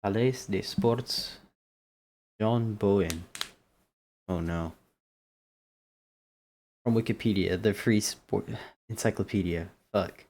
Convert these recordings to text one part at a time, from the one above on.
Palais des Sports, Jean Bouin. Oh no. From Wikipedia, the free sport encyclopedia. Fuck.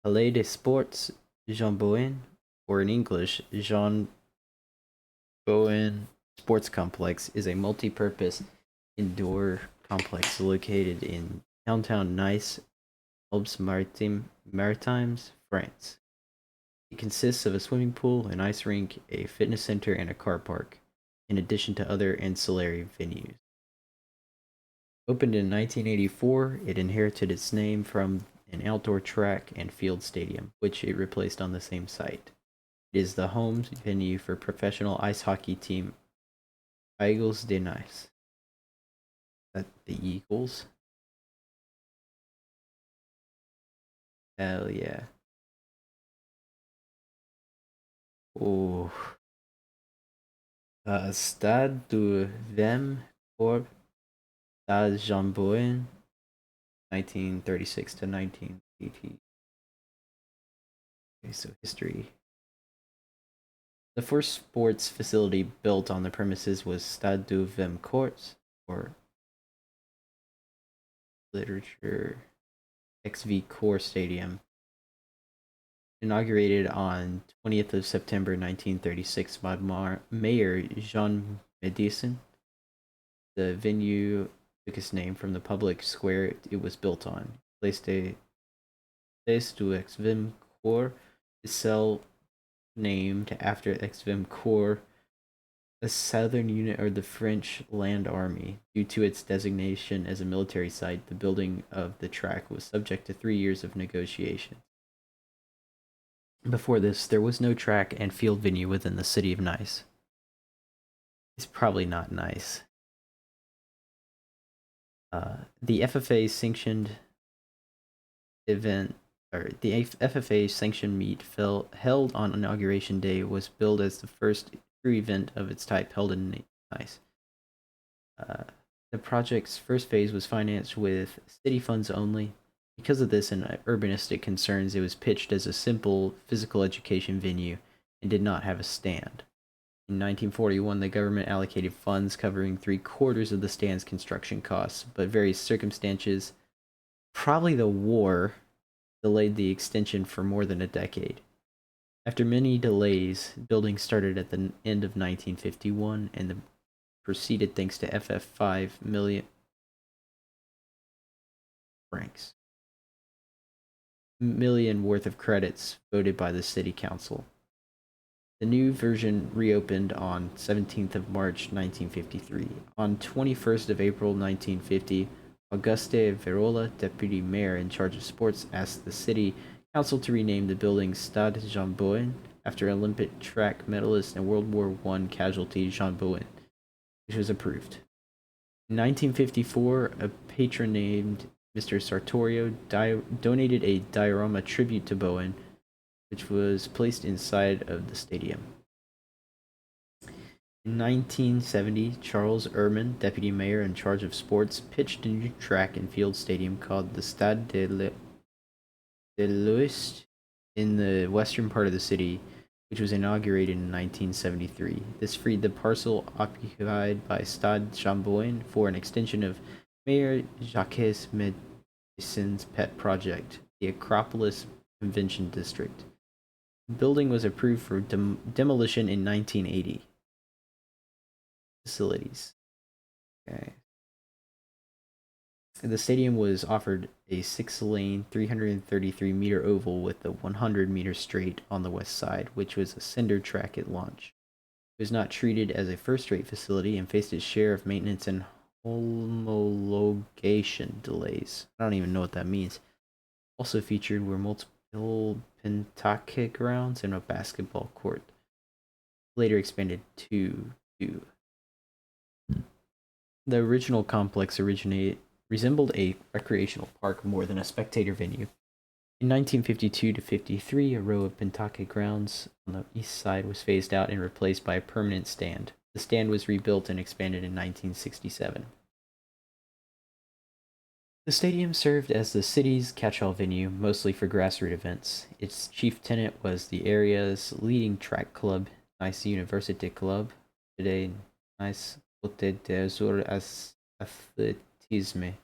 Palais des Sports, Jean Bouin, or in English, Jean Bouin Sports Complex, is a multi-purpose indoor complex located in downtown Nice, Alpes-Maritimes, France. It consists of a swimming pool, an ice rink, a fitness center, and a car park, in addition to other ancillary venues. Opened in 1984, it inherited its name from an outdoor track and field stadium, which it replaced on the same site. It is the home venue for professional ice hockey team Aigles de Nice. Is that the Eagles? Hell yeah. Oh. Stade du XVeme Corps, Stade Jean Bouin, 1936 to 1980. Okay, so history. The first sports facility built on the premises was Stade du XVeme Corps, or literature XV Core Stadium, inaugurated on 20th of September 1936 by Mayor Jean Medicin. The venue took its name from the public square it was built on. Place du XVeme Corps itself named after XVeme Corps, a southern unit of the French Land Army. Due to its designation as a military site, the building of the track was subject to 3 years of negotiations. Before this, there was no track and field venue within the city of Nice. It's probably not nice. The FFA sanctioned event, or the FFA sanctioned meet held on Inauguration Day was billed as the first true event of its type held in Nice. The project's first phase was financed with city funds only. Because of this and urbanistic concerns, it was pitched as a simple physical education venue and did not have a stand. In 1941, the government allocated funds covering 3/4 of the stand's construction costs, but various circumstances, probably the war, delayed the extension for more than a decade. After many delays, building started at the end of 1951 and proceeded thanks to FF 5 million francs million worth of credits voted by the city council. The new version reopened on 17th of March 1953. On 21st of April 1950, Auguste Verola, deputy mayor in charge of sports, asked the city council to rename the building Stade Jean Bouin after Olympic track medalist and World War I casualty Jean Bouin, which was approved. In 1954, a patron named Mr. Sartorio donated a diorama tribute to Bouin, which was placed inside of the stadium. In 1970, Charles Ehrman, deputy mayor in charge of sports, pitched a new track and field stadium called the Stade de l'Ouest in the western part of the city, which was inaugurated in 1973. This freed the parcel occupied by Stade Jean Bouin for an extension of Mayor Jacques Medicin's pet project, the Acropolis Convention District. The building was approved for demolition in 1980. Facilities. Okay. The stadium was offered a 6-lane, 333-meter oval with a 100-meter straight on the west side, which was a cinder track at launch. It was not treated as a first-rate facility and faced its share of maintenance and homologation delays. I don't even know what that means. Also featured were multiple pentatonic grounds and a basketball court. Later expanded to 2. The original complex resembled a recreational park more than a spectator venue. In 1952 to 53, a row of pentatonic grounds on the east side was phased out and replaced by a permanent stand. The stand was rebuilt and expanded in 1967. The stadium served as the city's catch-all venue, mostly for grassroots events. Its chief tenant was the area's leading track club, Nice University Club, today Nice Côte d'Azur Athlétisme,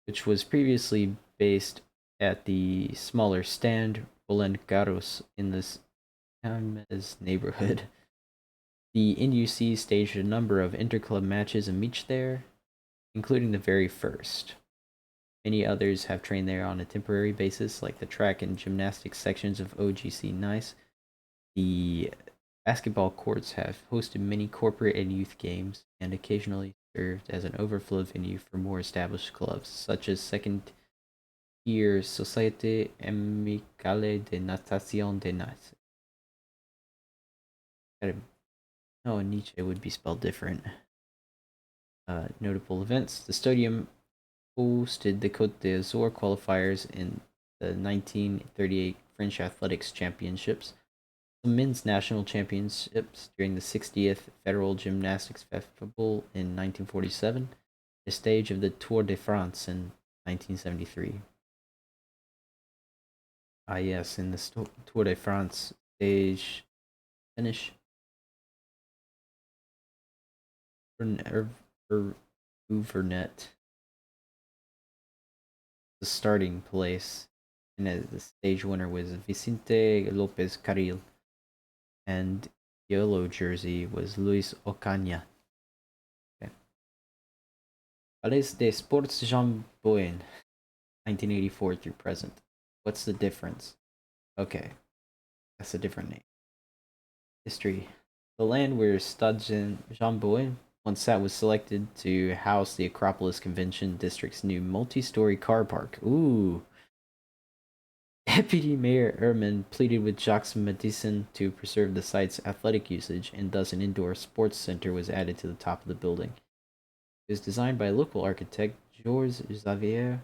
which was previously based at the smaller Stade Roland Garros in the Hames neighborhood. The NUC staged a number of interclub matches and meets there, including the very first. Many others have trained there on a temporary basis, like the track and gymnastics sections of OGC Nice. The basketball courts have hosted many corporate and youth games, and occasionally served as an overflow venue for more established clubs, such as second tier Société Amicale de Natation de Nice. Oh, Nietzsche would be spelled different. Notable events. The stadium hosted the Côte d'Azur qualifiers in the 1938 French Athletics Championships, the men's national championships during the 60th Federal Gymnastics Festival in 1947, the stage of the Tour de France in 1973. Ah, yes, in the Tour de France stage finish. Uvernet, the starting place, and the stage winner was Vicente Lopez Carril, and yellow jersey was Luis Ocaña. Okay. Palais des Sports Jean Bouin, 1984 through present. What's the difference? Okay, that's a different name. History. The land where Stade Jean Bouin once sat was selected to house the Acropolis Convention District's new multi-story car park. Ooh. Deputy Mayor Ehrman pleaded with Jacques Madison to preserve the site's athletic usage, and thus an indoor sports center was added to the top of the building. It was designed by local architect Georges Xavier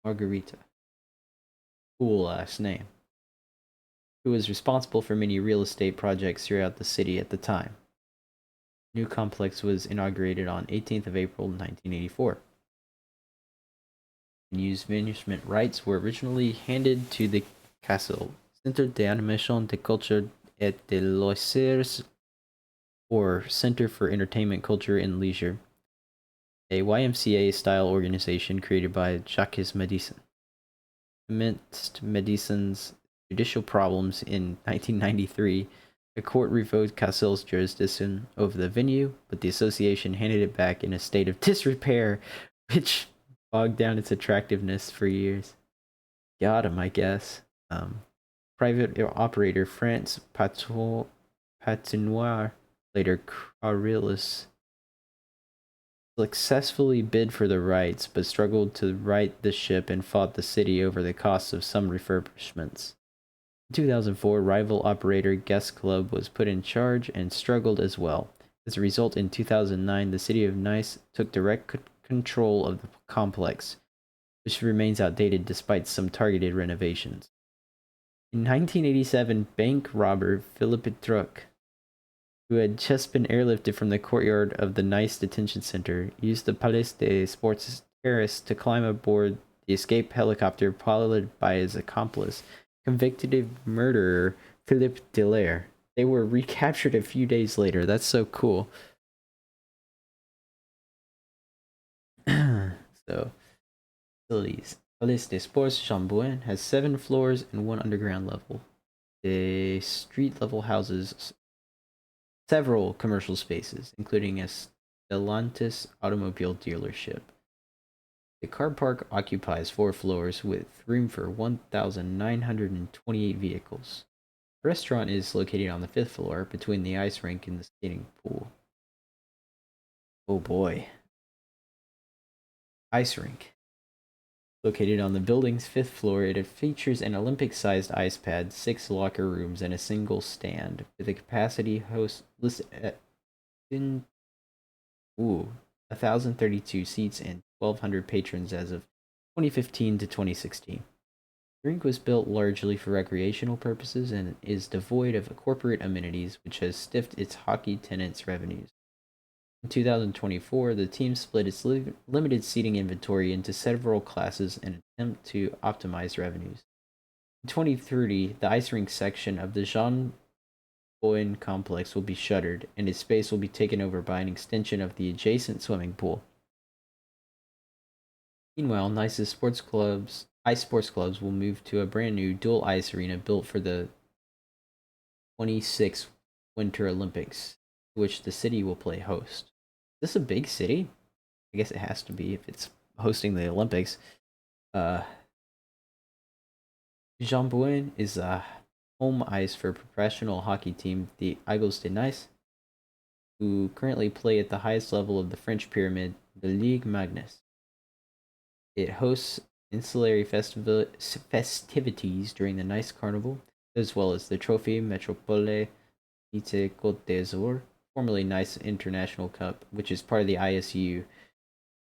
Margarita. Cool last name. Who was responsible for many real estate projects throughout the city at the time. The new complex was inaugurated on 18th of April 1984. Unused management rights were originally handed to the Castle Centre d'Animation de Culture et de Loisirs, or Center for Entertainment, Culture, and Leisure, a YMCA-style organization created by Jacques Madison. Amidst Madison's judicial problems in 1993, a court revoked Castle's jurisdiction over the venue, but the association handed it back in a state of disrepair, which bogged down its attractiveness for years. Got him, I guess. Private operator France Patinoire, later Carillus, successfully bid for the rights, but struggled to right the ship and fought the city over the costs of some refurbishments. In 2004, rival operator Guest Club was put in charge and struggled as well. As a result, in 2009, the city of Nice took direct control of the complex, which remains outdated despite some targeted renovations. In 1987, bank robber Philippe Truc, who had just been airlifted from the courtyard of the Nice detention center, used the Palais des Sports terrace to climb aboard the escape helicopter piloted by his accomplice, convicted murderer Philippe Delaire. They were recaptured a few days later. That's so cool. So, facilities. Palais des Sports Jean Bouin has 7 floors and 1 underground level. The street level houses several commercial spaces, including a Stellantis automobile dealership. The car park occupies 4 floors with room for 1,928 vehicles. The restaurant is located on the 5th floor between the ice rink and the skating pool. Oh boy. Ice rink. Located on the building's 5th floor, it features an Olympic-sized ice pad, 6 locker rooms, and a single stand, with a capacity host listed at 1,032 seats and 1,200 patrons as of 2015 to 2016. The rink was built largely for recreational purposes and is devoid of corporate amenities, which has stiffed its hockey tenants' revenues. In 2024, the team split its limited seating inventory into several classes in an attempt to optimize revenues. In 2030, the ice rink section of the Jean Bouin complex will be shuttered, and its space will be taken over by an extension of the adjacent swimming pool. Meanwhile, ice sports clubs will move to a brand new dual ice arena built for the 26 Winter Olympics, to which the city will play host. Is this a big city? I guess it has to be if it's hosting the Olympics. Jean Bouin is a home ice for professional hockey team, the Aigles de Nice, who currently play at the highest level of the French pyramid, the Ligue Magnus. It hosts ancillary festivities during the Nice Carnival, as well as the Trophy Metropole Côte d'Azur, formerly Nice International Cup, which is part of the ISU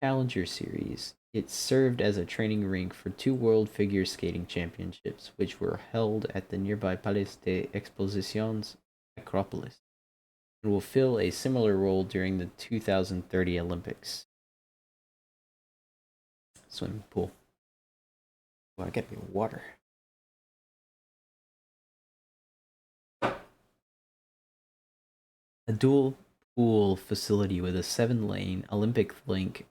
Challenger Series. It served as a training rink for 2 World Figure Skating Championships, which were held at the nearby Palais des Expositions Acropolis, and will fill a similar role during the 2030 Olympics. Swimming pool. Well, I gotta be water. A dual pool facility with a 7-lane Olympic length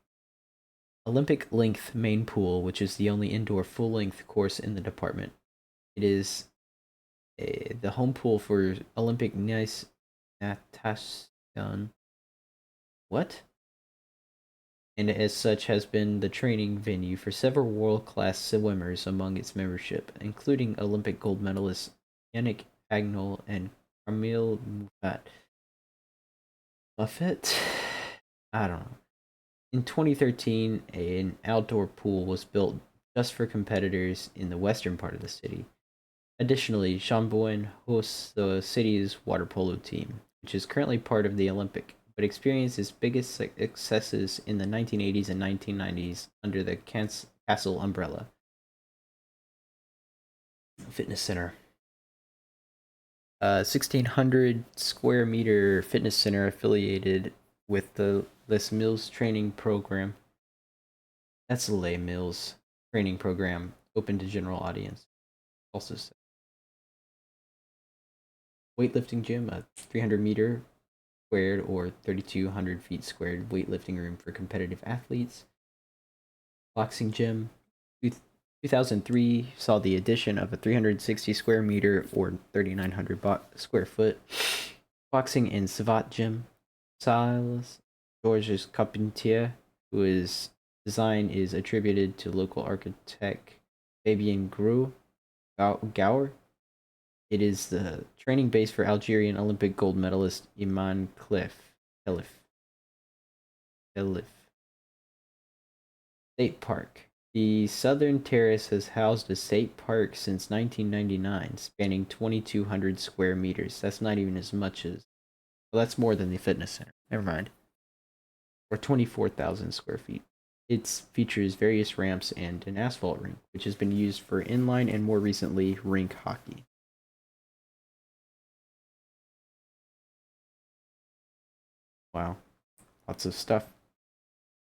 main pool, which is the only indoor full-length course in the department. It is the home pool for Olympic Nice Natation. What? And as such has been the training venue for several world-class swimmers among its membership, including Olympic gold medalists Yannick Agnol and Camille Muffet? I don't know. In 2013, an outdoor pool was built just for competitors in the western part of the city. Additionally, Jean Bouin hosts the city's water polo team, which is currently part of the Olympic, but experienced its biggest successes in the 1980s and 1990s under the Castle umbrella. Fitness center. 1,600 square meter fitness center affiliated with the Les Mills training program. That's the Les Mills training program, open to general audience. Also, weightlifting gym, a 300-meter squared or 3,200 feet squared weightlifting room for competitive athletes. Boxing gym, 2003 saw the addition of a 360 square meter or 3,900 square foot boxing and savate gym. Silas Georges Carpentier, whose design is attributed to local architect Fabien Gour. It is the training base for Algerian Olympic gold medalist Iman Khelif. State Park. The Southern Terrace has housed a state park since 1999, spanning 2,200 square meters. That's not even as much as... Well, that's more than the fitness center. Never mind. Or 24,000 square feet. It features various ramps and an asphalt rink, which has been used for inline and more recently, rink hockey. Wow. Lots of stuff.